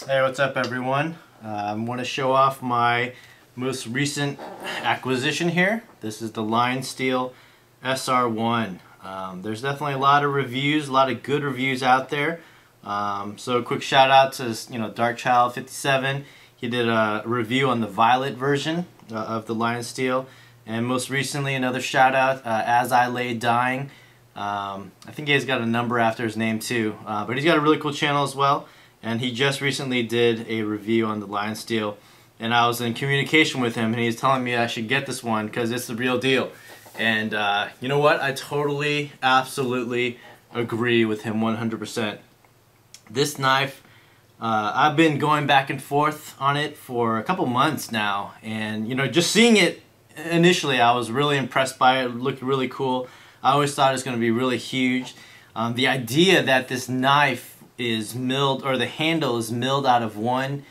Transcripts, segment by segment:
Hey, what's up everyone? I want to show off my most recent acquisition here. This is the Lionsteel SR-1. There's definitely a lot of reviews, a lot of good reviews out there. So a quick shout out to Darkchild57. He did a review on the violet version of the Lionsteel, and most recently another shout out, As I Lay Dying. I think he's got a number after his name too, but he's got a really cool channel as well. And he just recently did a review on the Lionsteel, and I was in communication with him, and he's telling me I should get this one because it's the real deal. And you know what? I totally, absolutely agree with him 100%. This knife, I've been going back and forth on it for a couple months now, and just seeing it initially, I was really impressed by it. It looked really cool. I always thought it was going to be really huge. The idea that this knife is milled, or the handle is milled out of one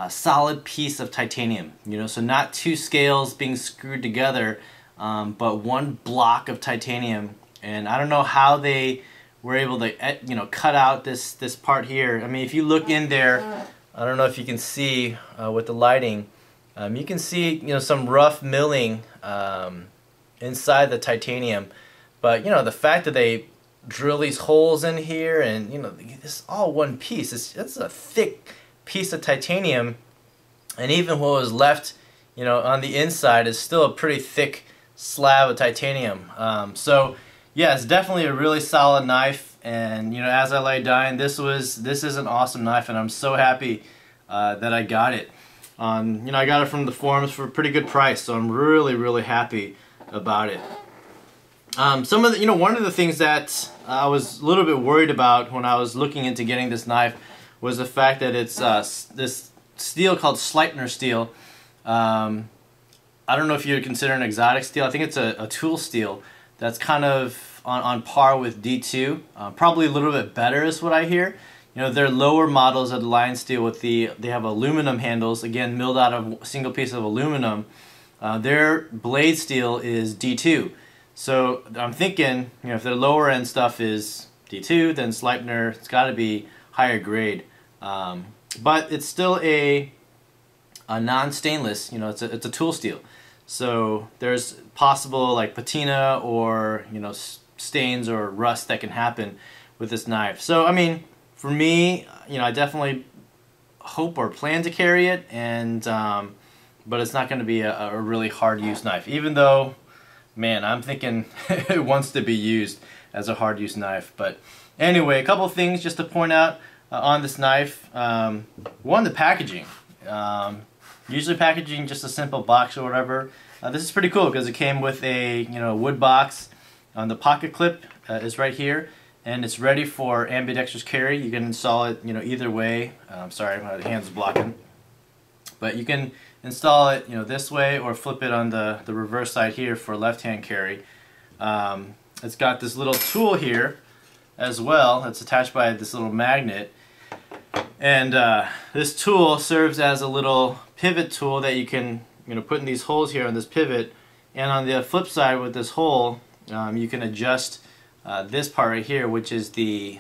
solid piece of titanium, so not two scales being screwed together, but one block of titanium. And I don't know how they were able to cut out this part here. I mean, if you look in there, I don't know if you can see with the lighting, you can see some rough milling inside the titanium, but the fact that they drill these holes in here, and this is all one piece. It's a thick piece of titanium, and even what was left on the inside is still a pretty thick slab of titanium. So yeah, it's definitely a really solid knife, and As I Lay Dying, this is an awesome knife, and I'm so happy that I got it. I got it from the forums for a pretty good price, so I'm really happy about it. Some of the, one of the things that I was a little bit worried about when I was looking into getting this knife was the fact that it's this steel called Sleipner steel. I don't know if you would consider an exotic steel. I think it's a tool steel that's kind of on par with D2. Probably a little bit better is what I hear. They're lower models of the Lionsteel they have aluminum handles, again milled out of a single piece of aluminum. Their blade steel is D2. So I'm thinking, if their lower end stuff is D2, then Sleipner, it's got to be higher grade. But it's still a non-stainless. It's a tool steel. So there's possible like patina or stains or rust that can happen with this knife. So I mean, for me, I definitely hope or plan to carry it, and but it's not going to be a really hard use knife, even though, man, I'm thinking it wants to be used as a hard use knife. But anyway, a couple of things just to point out on this knife. One, the packaging. Usually packaging just a simple box or whatever. This is pretty cool because it came with a wood box. The pocket clip is right here, and it's ready for ambidextrous carry. You can install it either way. Sorry, my hand's blocking. But you can install it this way, or flip it on the reverse side here for left-hand carry. It's got this little tool here as well. It's attached by this little magnet, and this tool serves as a little pivot tool that you can put in these holes here on this pivot. And on the flip side with this hole, you can adjust this part right here, which is the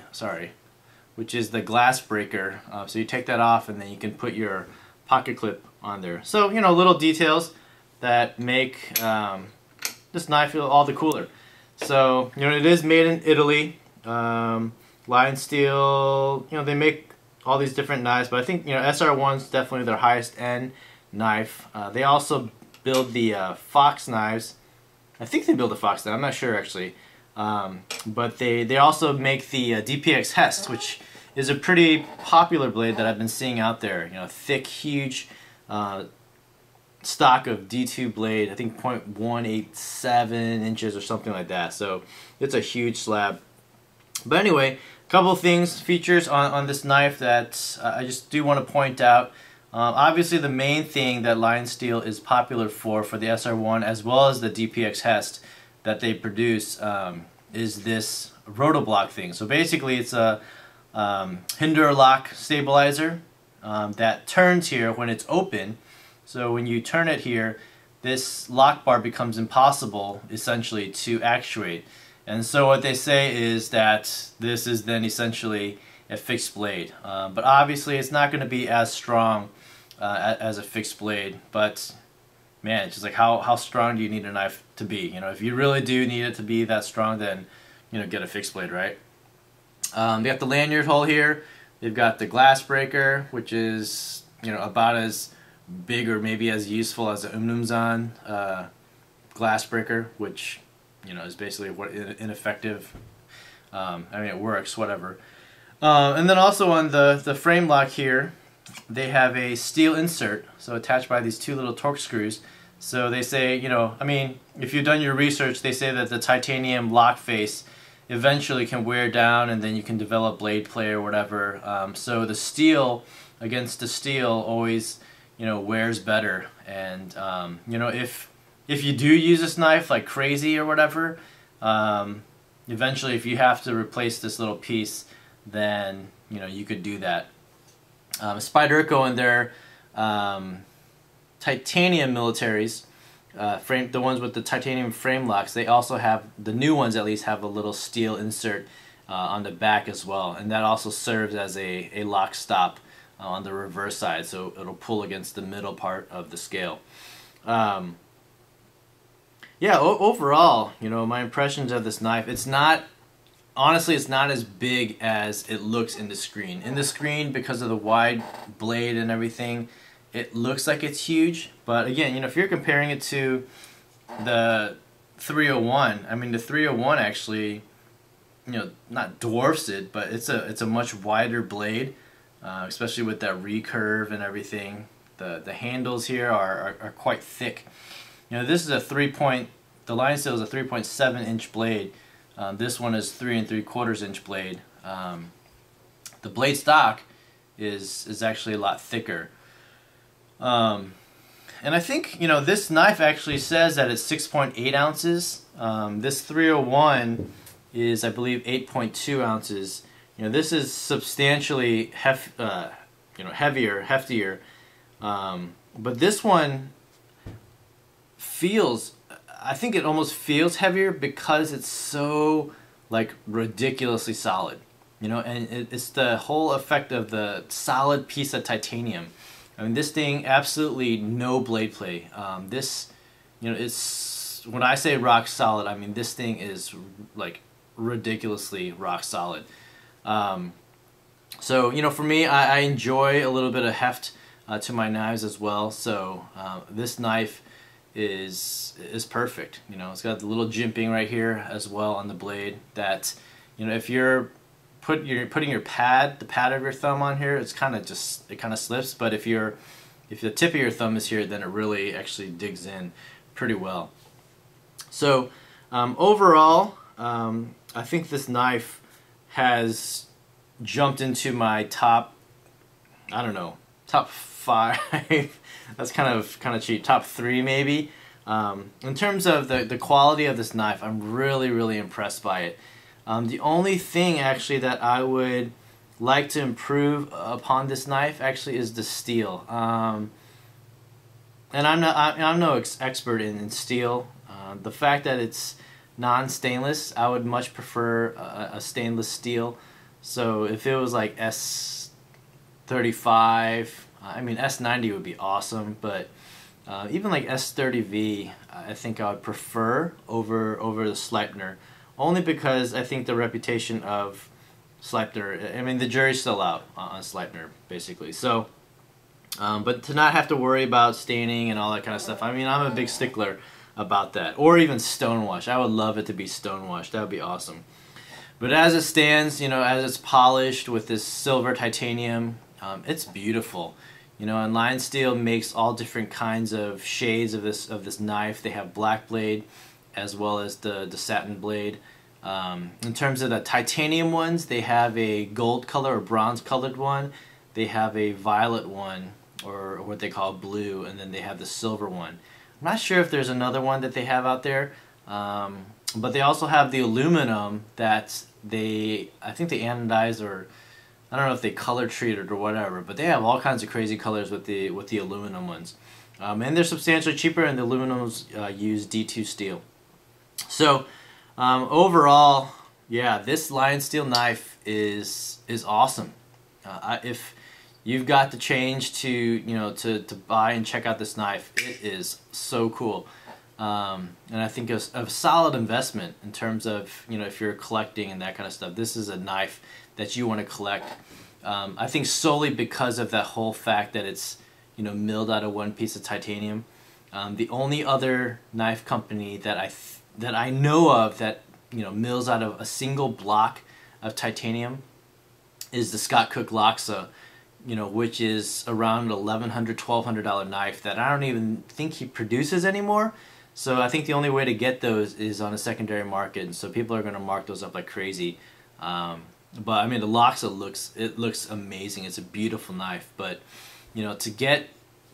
glass breaker. So you take that off, and then you can put your pocket clip on there. So little details that make this knife feel all the cooler. So it is made in Italy. Lionsteel, they make all these different knives, but I think SR-1's definitely their highest end knife. They also build the Fox knives. I think they build the Fox knife, I'm not sure actually. But they also make the DPX Hest, which is a pretty popular blade that I've been seeing out there. Thick, huge stock of D2 blade. I think 0.187 inches or something like that. So it's a huge slab. But anyway, a couple of things, features on this knife that I just do want to point out. Obviously, the main thing that Lionsteel is popular for the SR-1, as well as the DPX Hest that they produce, is this Rotoblock thing. So basically, it's a hinder lock stabilizer that turns here when it's open. So when you turn it here, this lock bar becomes impossible essentially to actuate. And so what they say is that this is then essentially at fixed blade. But obviously it's not going to be as strong as a fixed blade. But man, it's just like how strong do you need a knife to be? You know, if you really do need it to be that strong, then you know, get a fixed blade, right? They got the lanyard hole here. They've got the glass breaker, which is, you know, about as big or maybe as useful as an Umnumzan glass breaker, which, you know, is basically what ineffective. I mean, it works, whatever. And then also on the frame lock here, they have a steel insert, so attached by these two little torque screws. So they say, you know, I mean, if you've done your research, they say that the titanium lock face eventually can wear down and then you can develop blade play or whatever. So the steel against the steel always, you know, wears better. And, you know, if you do use this knife like crazy or whatever, eventually if you have to replace this little piece, then, you know, you could do that. Spyderco and their titanium militaries, the ones with the titanium frame locks, they also have, the new ones at least, have a little steel insert on the back as well, and that also serves as a lock stop on the reverse side, so it'll pull against the middle part of the scale. Yeah, overall, you know, my impressions of this knife, it's not, honestly, it's not as big as it looks in the screen. In the screen, because of the wide blade and everything, it looks like it's huge, but again, you know, if you're comparing it to the 301, I mean, the 301 actually, you know, not dwarfs it, but it's a much wider blade, especially with that recurve and everything. The handles here are quite thick. You know, this is a the Lionsteel is a 3.7 inch blade. This one is 3 3/4 inch blade. The blade stock is actually a lot thicker. And I think, you know, this knife actually says that it's 6.8 ounces. This 301 is, I believe, 8.2 ounces. You know, this is substantially heftier. But this one feels, I think it almost feels heavier because it's so, like, ridiculously solid. You know, and it's the whole effect of the solid piece of titanium. I mean, this thing, absolutely no blade play. This, you know, it's, when I say rock solid, I mean this thing is like ridiculously rock solid. So, you know, for me, I enjoy a little bit of heft to my knives as well. So this knife is perfect. You know, it's got the little jimping right here as well on the blade. That, you know, if you're putting the pad of your thumb on here, it's kind of just, it kind of slips. But if the tip of your thumb is here, then it really actually digs in pretty well. So overall, I think this knife has jumped into my top, I don't know, top 5. That's kind of cheap. Top 3 maybe. In terms of the quality of this knife, I'm really impressed by it. The only thing actually that I would like to improve upon this knife actually is the steel. And I'm no expert in steel. The fact that it's non-stainless, I would much prefer a stainless steel. So if it was like S35, I mean S90 would be awesome, but even like S30V, I think I would prefer over the Sleipner. Only because I think the reputation of Sleipner, I mean, the jury's still out on Sleipner, basically. So, but to not have to worry about staining and all that kind of stuff, I mean, I'm a big stickler about that. Or even stonewash. I would love it to be stonewashed. That would be awesome. But as it stands, you know, as it's polished with this silver titanium, it's beautiful. You know, and Lionsteel makes all different kinds of shades of this knife. They have black blade, as well as the satin blade. In terms of the titanium ones, they have a gold color or bronze colored one. They have a violet one, or what they call blue, and then they have the silver one. I'm not sure if there's another one that they have out there, but they also have the aluminum that I think they anodize, or I don't know if they color treated or whatever, but they have all kinds of crazy colors with the aluminum ones. And they're substantially cheaper, and the aluminums use D2 steel. So overall, Yeah, this Lionsteel knife is awesome. If you've got the change to buy and check out this knife, it is so cool. And I think it's a solid investment in terms of, if you're collecting and that kind of stuff. This is a knife that you want to collect. I think solely because of that whole fact that it's, milled out of one piece of titanium. The only other knife company that I know of that, mills out of a single block of titanium is the Scott Cook Loxa, which is around $1,100, $1,200 knife that I don't even think he produces anymore. So I think the only way to get those is on a secondary market, and so people are going to mark those up like crazy. But I mean, the Loxa looks amazing. It's a beautiful knife, but to get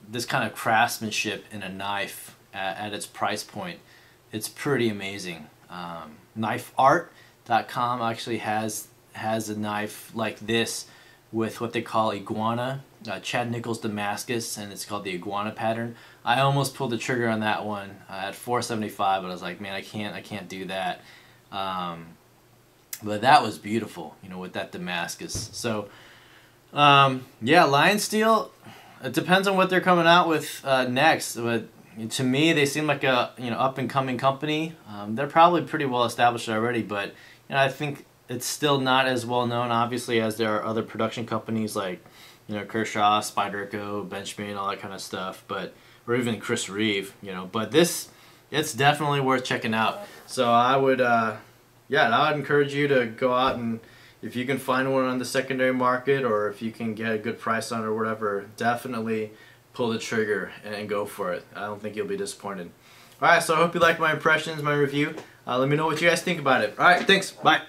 this kind of craftsmanship in a knife at its price point, it's pretty amazing. KnifeArt.com actually has a knife like this with what they call Iguana, Chad Nichols Damascus, and it's called the Iguana Pattern. I almost pulled the trigger on that one at $475, but I was like, man, I can't do that. But that was beautiful, with that Damascus. So, yeah, Lionsteel. It depends on what they're coming out with next. But to me, they seem like a up and coming company. They're probably pretty well established already, but I think it's still not as well known, obviously, as there are other production companies like Kershaw, Spyderco, Benchmade, all that kind of stuff. Or even Chris Reeve. But it's definitely worth checking out. So I would, yeah, I would encourage you to go out, and if you can find one on the secondary market, or if you can get a good price on it or whatever, definitely pull the trigger and go for it. I don't think you'll be disappointed. Alright, so I hope you liked my impressions, my review. Let me know what you guys think about it. Alright, thanks. Bye.